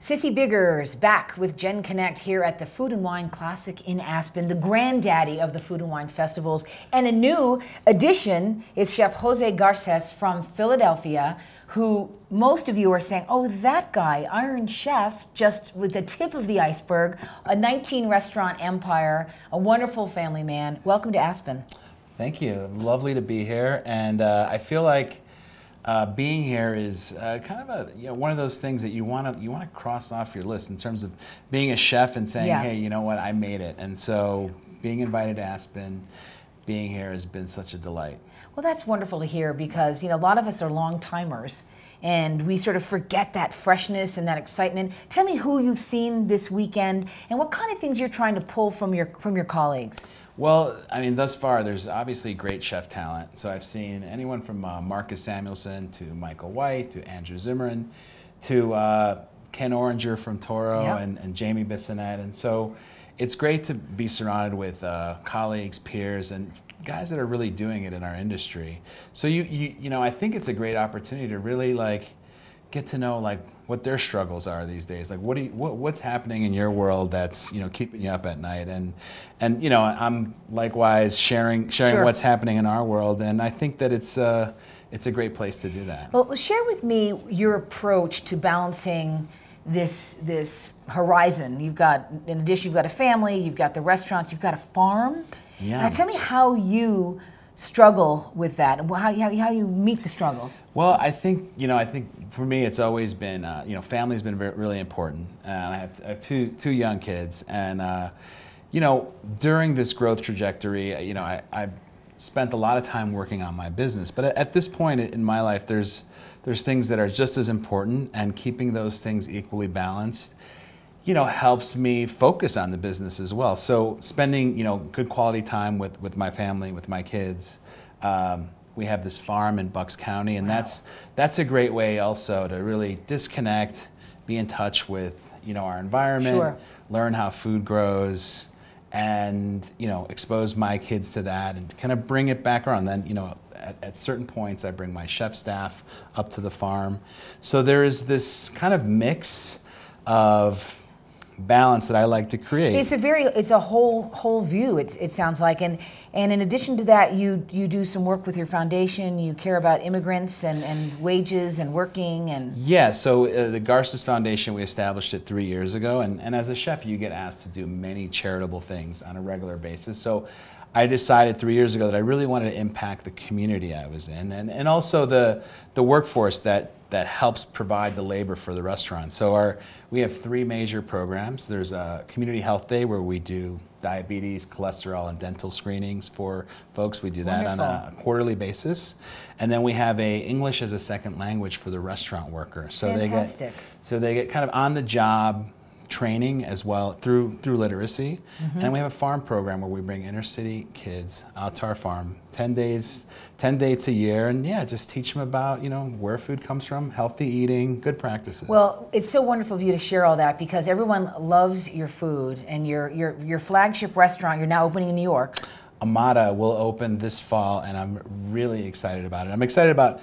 Sissy Biggers back with Gen Connect here at the Food and Wine Classic in Aspen, the granddaddy of the Food and Wine Festivals. And a new addition is Chef Jose Garces from Philadelphia, who most of you are saying, oh, that guy, Iron Chef, just with the tip of the iceberg, a 19-restaurant empire, a wonderful family man. Welcome to Aspen. Thank you. Lovely to be here. And I feel like being here is kind of one of those things that you want to cross off your list in terms of being a chef and saying, hey, you know what, I made it. And so being invited to Aspen, being here has been such a delight. Well, that's wonderful to hear because, a lot of us are long timers and we sort of forget that freshness and that excitement. Tell me who you've seen this weekend and what kind of things you're trying to pull from your colleagues. Well, I mean, thus far, there's obviously great chef talent. So I've seen anyone from Marcus Samuelson to Michael White to Andrew Zimmern to Ken Oringer from Toro and Jamie Bissonette. And so it's great to be surrounded with colleagues, peers, and guys that are really doing it in our industry. So I think it's a great opportunity to really get to know what their struggles are these days. What's happening in your world that's keeping you up at night, and I'm likewise sharing what's happening in our world, and I think that it's a great place to do that. Well, share with me your approach to balancing this horizon. You've got, in addition, you've got a family, you've got the restaurants, you've got a farm. Yeah. Now tell me how you struggle with that, and how you meet the struggles. Well, I think for me it's always been family's been really important. I have two young kids, and during this growth trajectory, I've spent a lot of time working on my business. But at this point in my life, there's things that are just as important, and keeping those things equally balanced helps me focus on the business as well. So spending, good quality time with my family, with my kids. We have this farm in Bucks County, and that's a great way also to really disconnect, be in touch with, our environment, learn how food grows, and, expose my kids to that and kind of bring it back around. Then, at certain points, I bring my chef staff up to the farm. So there is this kind of mix of balance that I like to create. It's a whole view. It sounds like, and in addition to that, you do some work with your foundation. You care about immigrants and wages and working and. Yeah. So the Garces Foundation, we established it 3 years ago, and as a chef, you get asked to do many charitable things on a regular basis. So I decided 3 years ago that I really wanted to impact the community I was in, and also the workforce that helps provide the labor for the restaurant. So we have 3 major programs. There's a Community Health Day where we do diabetes, cholesterol, and dental screenings for folks. We do that on a quarterly basis. And then we have a English as a second language for the restaurant worker. So Fantastic. they get kind of on the job training as well through literacy. And we have a farm program where we bring inner city kids out to our farm 10 dates a year, and just teach them about where food comes from, healthy eating, good practices. Well, it's so wonderful of you to share all that because everyone loves your food, and your flagship restaurant you're now opening in New York. Amada will open this fall, and I'm really excited about it. I'm excited about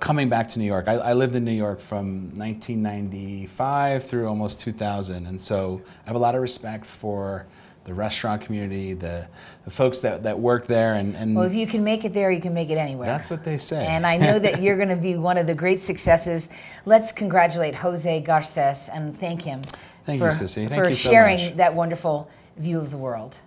coming back to New York. I lived in New York from 1995 through almost 2000, and so I have a lot of respect for the restaurant community, the folks that work there. And well, if you can make it there, you can make it anywhere. That's what they say. And I know that you're going to be one of the great successes. Let's congratulate Jose Garces and thank him Thank you, Sissy. Thank you so sharing much. that wonderful view of the world.